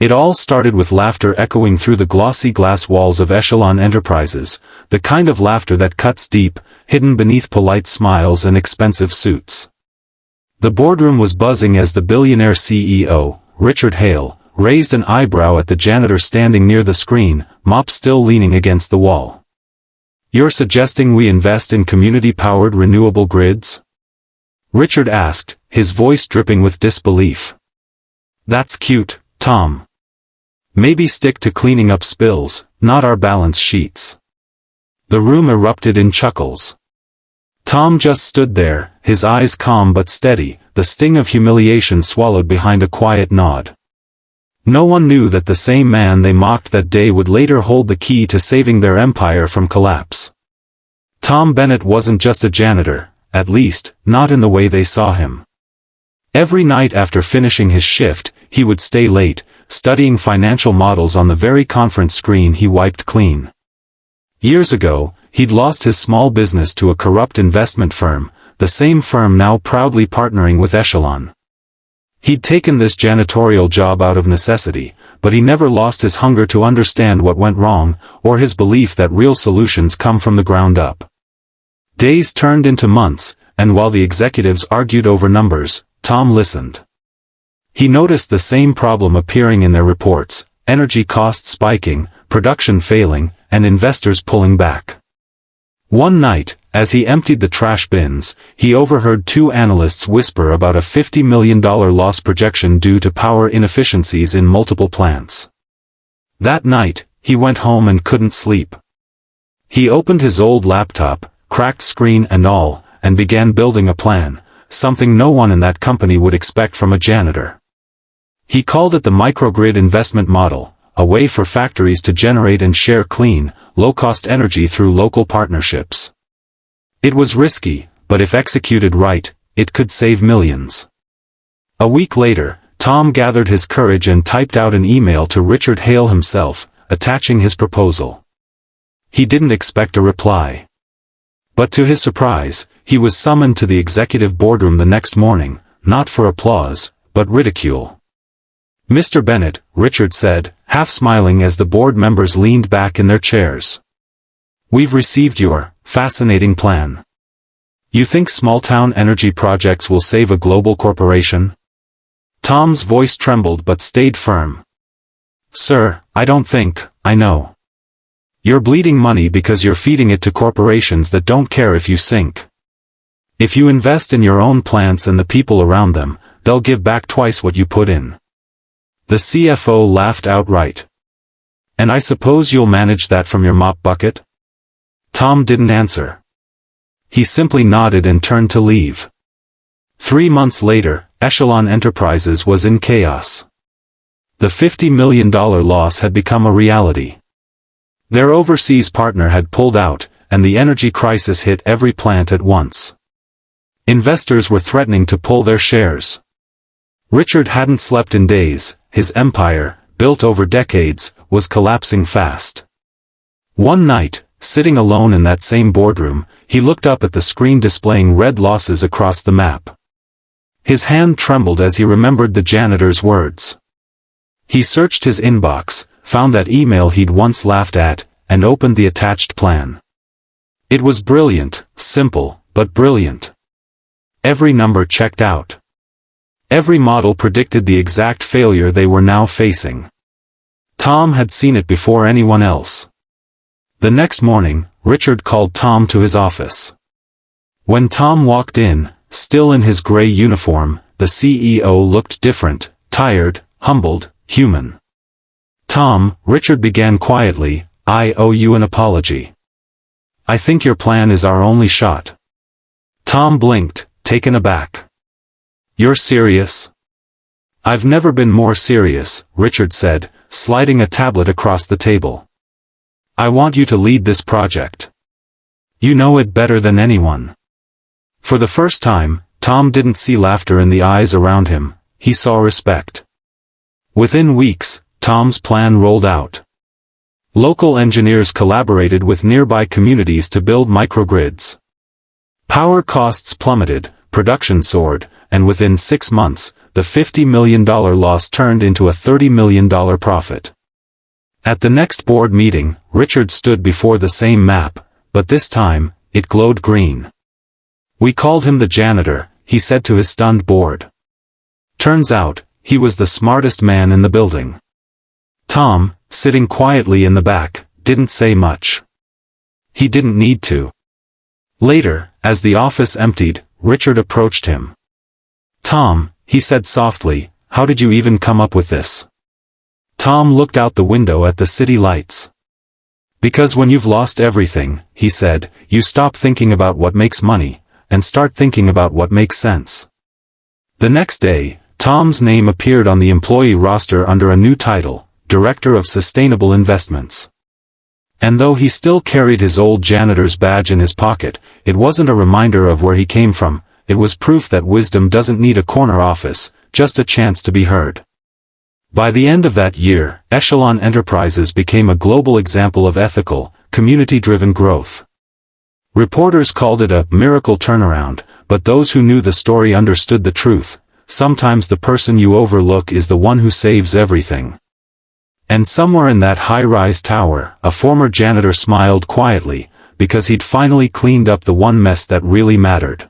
It all started with laughter echoing through the glossy glass walls of Echelon Enterprises, the kind of laughter that cuts deep, hidden beneath polite smiles and expensive suits. The boardroom was buzzing as the billionaire CEO, Richard Hale, raised an eyebrow at the janitor standing near the screen, mop still leaning against the wall. "You're suggesting we invest in community-powered renewable grids?" Richard asked, his voice dripping with disbelief. "That's cute, Tom. Maybe stick to cleaning up spills, not our balance sheets." The room erupted in chuckles. Tom just stood there, his eyes calm but steady, the sting of humiliation swallowed behind a quiet nod. No one knew that the same man they mocked that day would later hold the key to saving their empire from collapse. Tom Bennett wasn't just a janitor, at least, not in the way they saw him. Every night after finishing his shift, he would stay late, studying financial models on the very conference screen he wiped clean. Years ago, he'd lost his small business to a corrupt investment firm, the same firm now proudly partnering with Echelon. He'd taken this janitorial job out of necessity, but he never lost his hunger to understand what went wrong, or his belief that real solutions come from the ground up. Days turned into months, and while the executives argued over numbers, Tom listened. He noticed the same problem appearing in their reports: energy costs spiking, production failing, and investors pulling back. One night, as he emptied the trash bins, he overheard two analysts whisper about a $50 million loss projection due to power inefficiencies in multiple plants. That night, he went home and couldn't sleep. He opened his old laptop, cracked screen and all, and began building a plan, something no one in that company would expect from a janitor. He called it the microgrid investment model, a way for factories to generate and share clean, low-cost energy through local partnerships. It was risky, but if executed right, it could save millions. A week later, Tom gathered his courage and typed out an email to Richard Hale himself, attaching his proposal. He didn't expect a reply. But to his surprise, he was summoned to the executive boardroom the next morning, not for applause, but ridicule. "Mr. Bennett," Richard said, half smiling as the board members leaned back in their chairs. "We've received your fascinating plan. You think small-town energy projects will save a global corporation?" Tom's voice trembled but stayed firm. "Sir, I don't think, I know. You're bleeding money because you're feeding it to corporations that don't care if you sink. If you invest in your own plants and the people around them, they'll give back twice what you put in." The CFO laughed outright. "And I suppose you'll manage that from your mop bucket?" Tom didn't answer. He simply nodded and turned to leave. 3 months later, Echelon Enterprises was in chaos. The $50 million loss had become a reality. Their overseas partner had pulled out, and the energy crisis hit every plant at once. Investors were threatening to pull their shares. Richard hadn't slept in days. His empire, built over decades, was collapsing fast. One night, sitting alone in that same boardroom, he looked up at the screen displaying red losses across the map. His hand trembled as he remembered the janitor's words. He searched his inbox, found that email he'd once laughed at, and opened the attached plan. It was brilliant, simple, but brilliant. Every number checked out. Every model predicted the exact failure they were now facing. Tom had seen it before anyone else. The next morning, Richard called Tom to his office. When Tom walked in, still in his gray uniform, the CEO looked different, tired, humbled, human. "Tom," Richard began quietly, "I owe you an apology. I think your plan is our only shot." Tom blinked, taken aback. "You're serious?" "I've never been more serious," Richard said, sliding a tablet across the table. "I want you to lead this project. You know it better than anyone." For the first time, Tom didn't see laughter in the eyes around him, he saw respect. Within weeks, Tom's plan rolled out. Local engineers collaborated with nearby communities to build microgrids. Power costs plummeted, production soared, and within 6 months, the $50 million loss turned into a $30 million profit. At the next board meeting, Richard stood before the same map, but this time, it glowed green. "We called him the janitor," he said to his stunned board. Turns out, he was the smartest man in the building. Tom, sitting quietly in the back, didn't say much. He didn't need to. Later, as the office emptied, Richard approached him. "Tom," he said softly, "how did you even come up with this?" Tom looked out the window at the city lights. "Because when you've lost everything," he said, "you stop thinking about what makes money, and start thinking about what makes sense." The next day, Tom's name appeared on the employee roster under a new title, Director of Sustainable Investments. And though he still carried his old janitor's badge in his pocket, it wasn't a reminder of where he came from, it was proof that wisdom doesn't need a corner office, just a chance to be heard. By the end of that year, Echelon Enterprises became a global example of ethical, community-driven growth. Reporters called it a miracle turnaround, but those who knew the story understood the truth. Sometimes the person you overlook is the one who saves everything. And somewhere in that high-rise tower, a former janitor smiled quietly, because he'd finally cleaned up the one mess that really mattered.